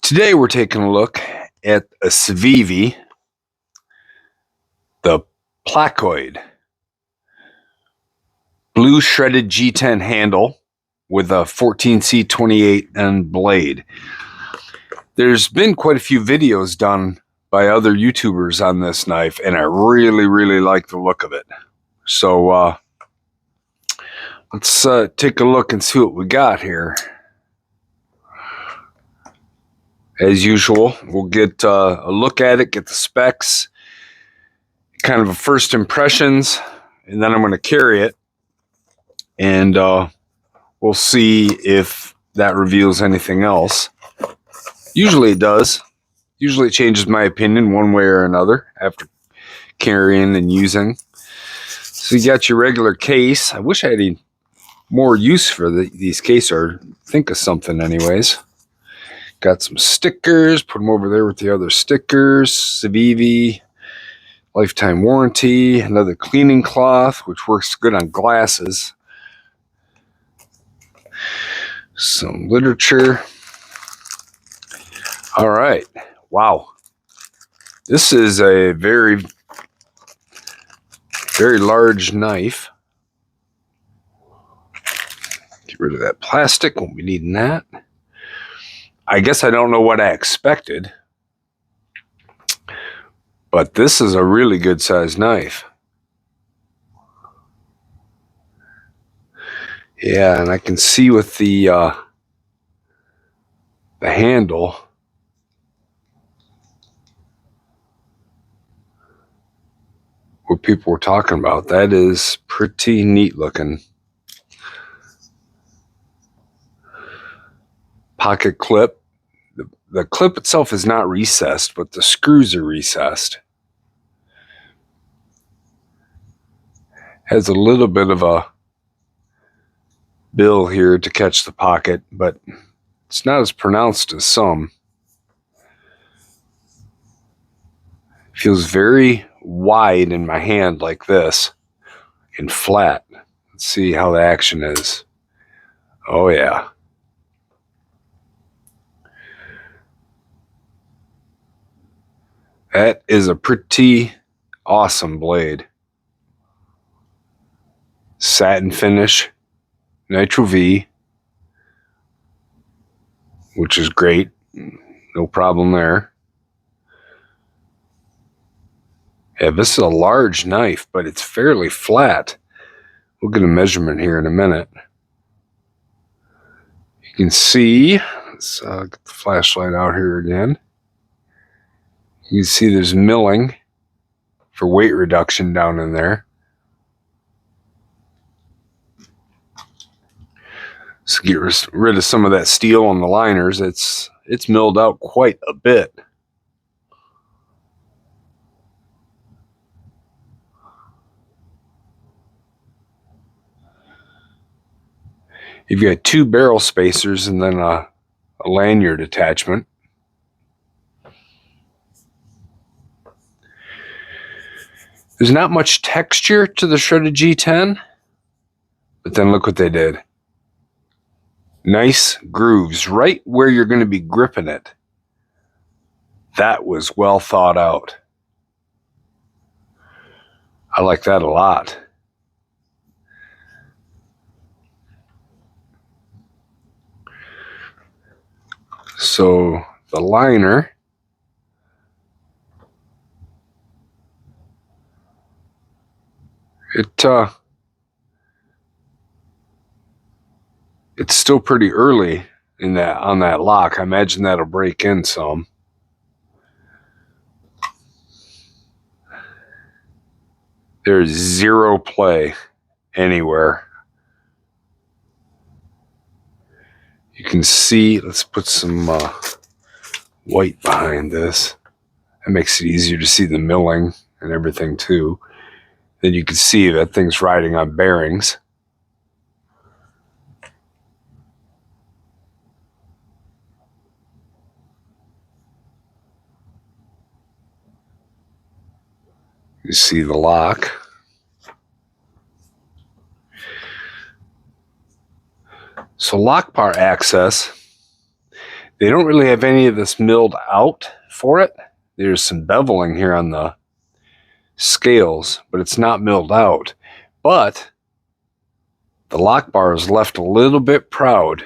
Today we're taking a look at a Civivi, the Placoid, blue shredded G10 handle with a 14C28N blade. There's been quite a few videos done by other YouTubers on this knife, and I really like the look of it. So let's take a look and see what we got here. As usual, we'll get a look at it, get the specs, kind of a first impressions, and then I'm going to carry it, and we'll see if that reveals anything else. Usually it does. Usually it changes my opinion one way or another after carrying and using. So you got your regular case. I wish I had any more use for these cases, or think of something anyways. Got some stickers, put them over there with the other stickers. Civivi, lifetime warranty, another cleaning cloth, which works good on glasses. Some literature. All right. Wow. This is a very large knife. Get rid of that plastic. Won't be needing that. I guess I don't know what I expected, but this is a really good sized knife. Yeah, and I can see with the handle, what people were talking about. That is pretty neat looking. Pocket clip. The clip itself is not recessed, but the screws are recessed. Has a little bit of a bill here to catch the pocket, but it's not as pronounced as some. Feels very wide in my hand like this, and flat. Let's see how the action is. Oh yeah. That is a pretty awesome blade. Satin finish, Nitro V, which is great. No problem there. Yeah, this is a large knife, but it's fairly flat. We'll get a measurement here in a minute. You can see, let's get the flashlight out here again. You can see there's milling for weight reduction down in there. So get rid of some of that steel on the liners. It's milled out quite a bit. You've got two barrel spacers and then a lanyard attachment. There's not much texture to the shredded G10, but then look what they did. Nice grooves right where you're going to be gripping it. That was well thought out. I like that a lot. So the liner, it's still pretty early in that on that lock. I imagine that'll break in some. There's zero play anywhere. You can see, let's put some white behind this. That makes it easier to see the milling and everything too. Then you can see that thing's riding on bearings. You see the lock. So lock bar access, They don't really have any of this milled out for it. There's some beveling here on the scales, but it's not milled out. But the lock bar is left a little bit proud,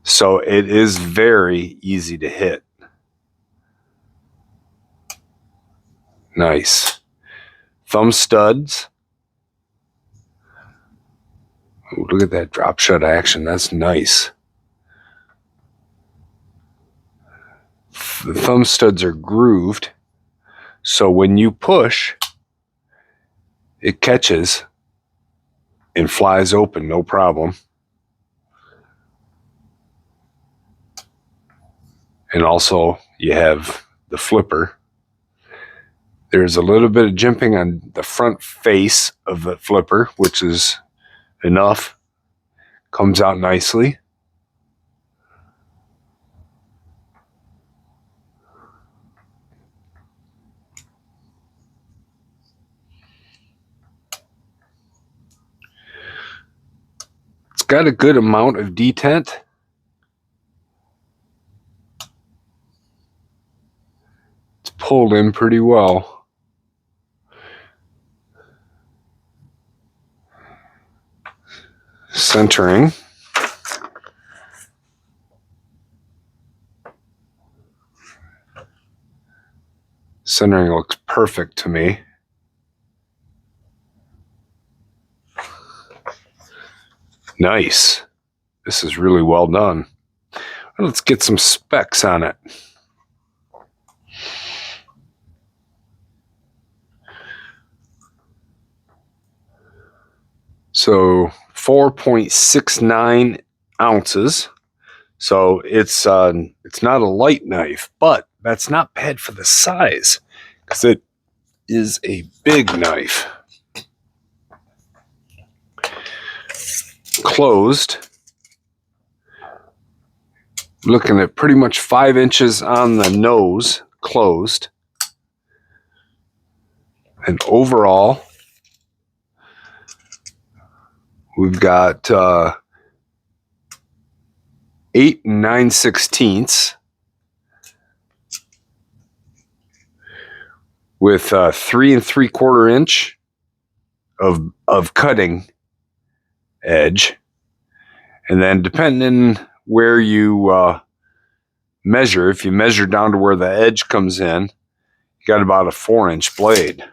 so it is very easy to hit. Nice. Thumb studs. Ooh, look at that drop shut action. That's nice. The thumb studs are grooved, so when you push, it catches and flies open, no problem. And also, you have the flipper. There's a little bit of jimping on the front face of the flipper, which is enough. Comes out nicely. It's got a good amount of detent. It's pulled in pretty well. Centering. Centering looks perfect to me. Nice. This is really well done. Let's get some specs on it. So 4.69 ounces. So it's not a light knife, but that's not bad for the size because it is a big knife. Closed. Looking at pretty much 5 inches on the nose, closed. And overall, we've got 8 9/16 with 3 3/4 inch of cutting edge, and then depending where you measure, if you measure down to where the edge comes in, you got about a 4-inch blade.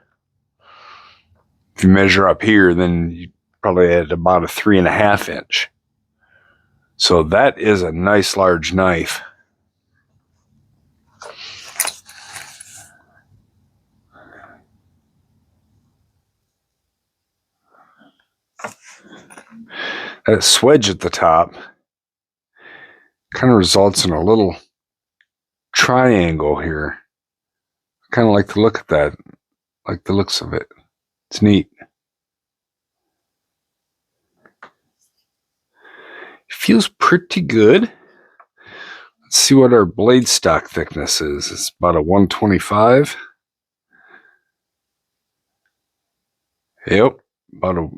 If you measure up here, then you probably at about a 3.5 inch. So that is a nice large knife. That swedge at the top kind of results in a little triangle here. I kind of like the look at that, like the looks of it. It's neat. It feels pretty good. Let's see what our blade stock thickness is. It's about a 125. Yep, about a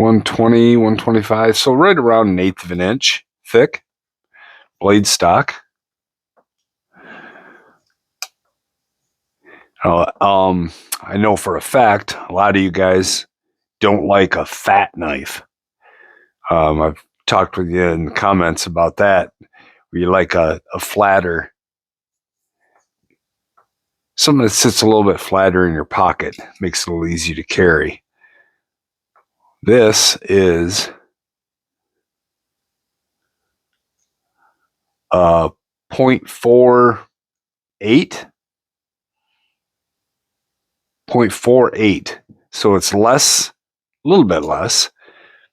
120, 125. So right around 1/8 of an inch thick blade stock. I know for a fact a lot of you guys don't like a fat knife. I've talked with you in the comments about that. Where you like a flatter, something that sits a little bit flatter in your pocket, makes it a little easier to carry. This is 0.48. 0.48. So it's less, a little bit less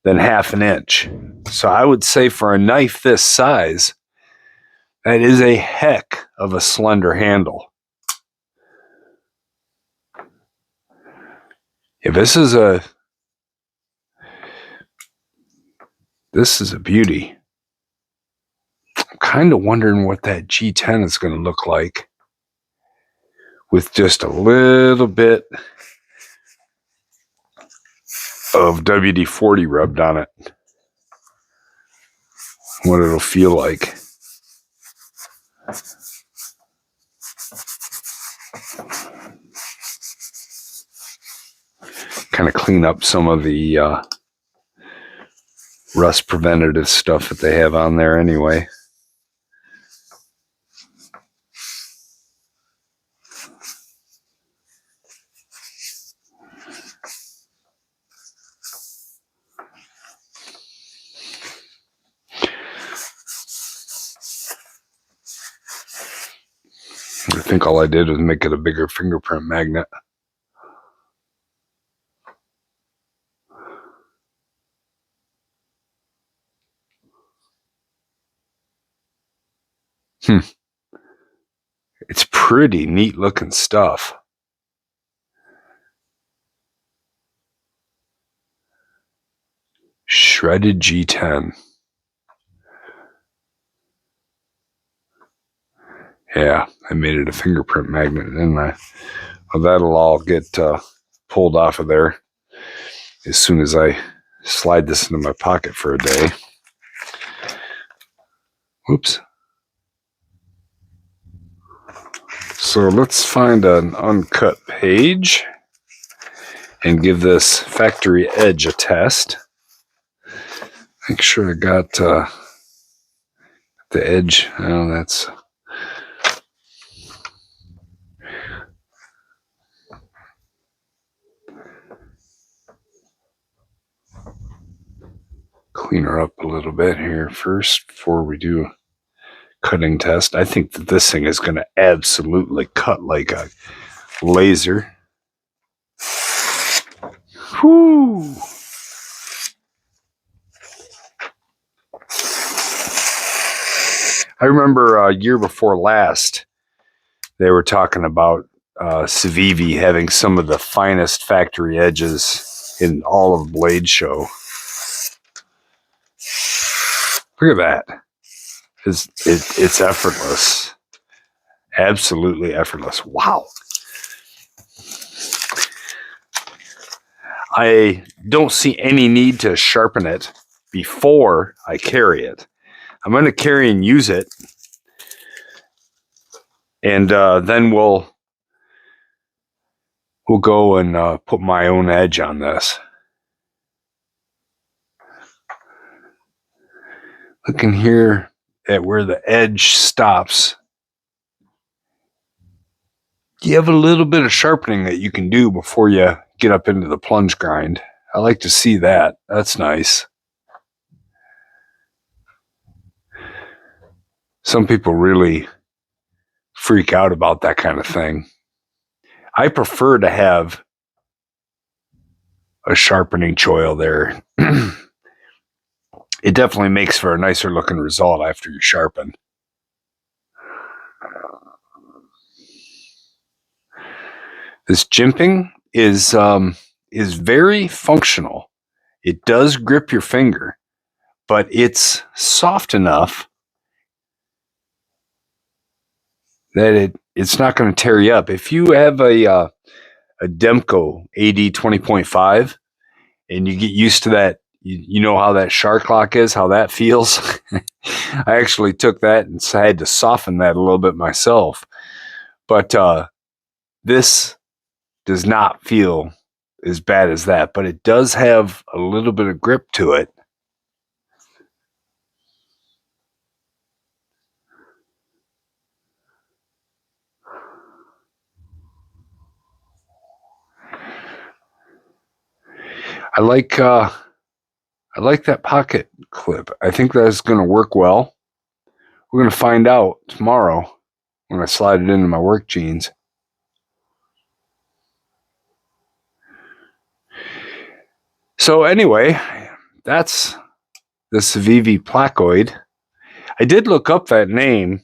than 1/2 inch. So I would say for a knife this size, that is a heck of a slender handle. Yeah, this is a beauty. I'm kind of wondering what that G10 is going to look like with just a little bit of WD-40 rubbed on it. what it'll feel like. Kind of clean up some of the rust preventative stuff that they have on there anyway. I think all I did was make it a bigger fingerprint magnet. It's pretty neat looking stuff. Shredded G10. Yeah, I made it a fingerprint magnet, didn't I? Well, that'll all get pulled off of there as soon as I slide this into my pocket for a day. Oops. So let's find an uncut page and give this factory edge a test. Make sure I got the edge. Oh, that's... Clean her up a little bit here first before we do cutting test. I think that this thing is going to absolutely cut like a laser. Whoo! I remember a year before last, they were talking about Civivi having some of the finest factory edges in all of Blade Show. Look at that. It's effortless. Absolutely effortless. Wow. I don't see any need to sharpen it before I carry it. I'm going to carry and use it, and then we'll go and put my own edge on this. Looking here at where the edge stops, you have a little bit of sharpening that you can do before you get up into the plunge grind. I like to see that. That's nice. Some people really freak out about that kind of thing. I prefer to have a sharpening choil there. It definitely makes for a nicer looking result after you sharpen. This jimping is very functional. It does grip your finger, but it's soft enough that it's not going to tear you up. If you have a Demco AD 20.5 and you get used to that, you know how that shark lock is, how that feels. I actually took that and I had to soften that a little bit myself. But this does not feel as bad as that, but it does have a little bit of grip to it. I like that pocket clip. I think that's going to work well. We're going to find out tomorrow when I slide it into my work jeans. So anyway, that's the Civivi Placoid. I did look up that name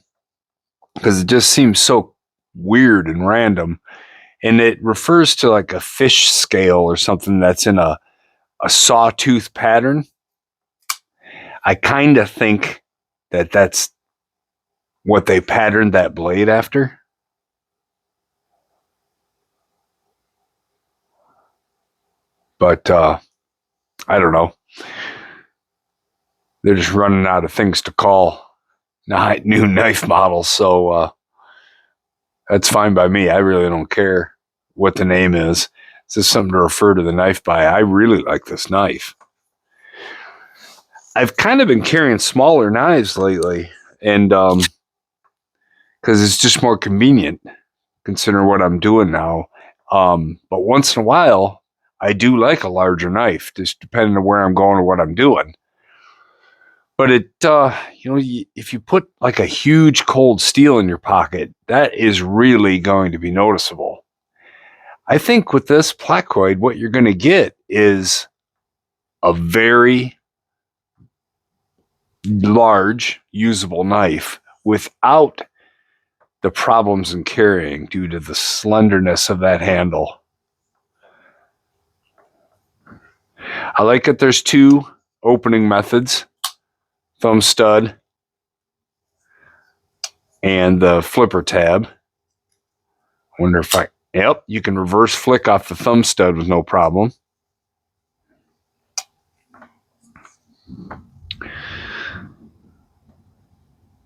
because it just seems so weird and random. And it refers to like a fish scale or something that's in a sawtooth pattern. I kind of think that that's what they patterned that blade after. But I don't know. they're just running out of things to call new knife models. So that's fine by me. I really don't care what the name is. It's just something to refer to the knife by. I really like this knife. I've kind of been carrying smaller knives lately, and because it's just more convenient considering what I'm doing now. But once in a while, I do like a larger knife, just depending on where I'm going or what I'm doing. But if you put like a huge cold steel in your pocket, that is really going to be noticeable. I think with this Placoid, what you're going to get is a very large, usable knife without the problems in carrying due to the slenderness of that handle. I like that there's two opening methods, thumb stud and the flipper tab. Wonder if yep, you can reverse flick off the thumb stud with no problem.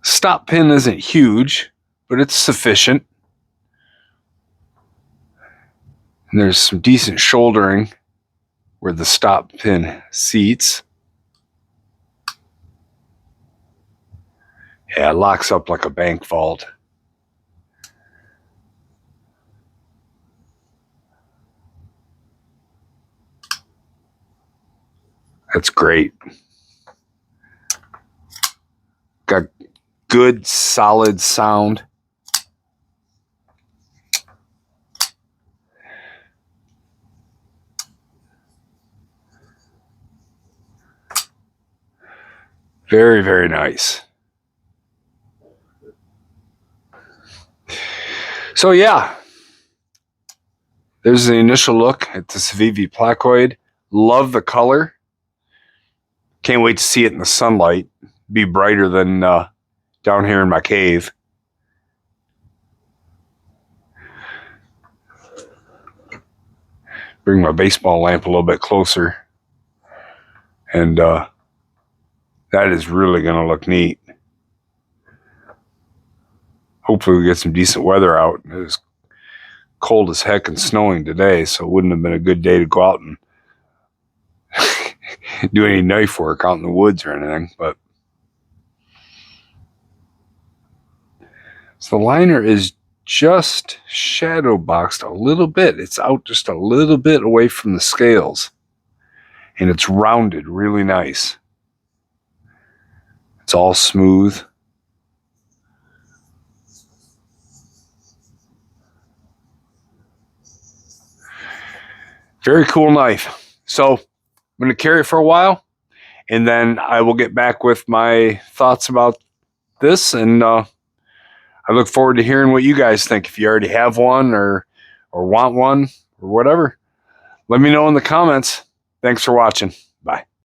Stop pin isn't huge, but it's sufficient. And there's some decent shouldering where the stop pin seats. Yeah, it locks up like a bank vault. That's great. Got good, solid sound. Very, very nice. So yeah, there's the initial look at the Civivi Placoid. Love the color. Can't wait to see it in the sunlight. Be brighter than down here in my cave. Bring my baseball lamp a little bit closer. And that is really going to look neat. Hopefully we get some decent weather out. It was cold as heck and snowing today, so it wouldn't have been a good day to go out and do any knife work out in the woods or anything. But so the liner is just shadow boxed a little bit. It's out just a little bit away from the scales. And it's rounded really nice. It's all smooth. Very cool knife. So I'm going to carry it for a while, and then I will get back with my thoughts about this, and I look forward to hearing what you guys think. If you already have one or want one or whatever, let me know in the comments. Thanks for watching.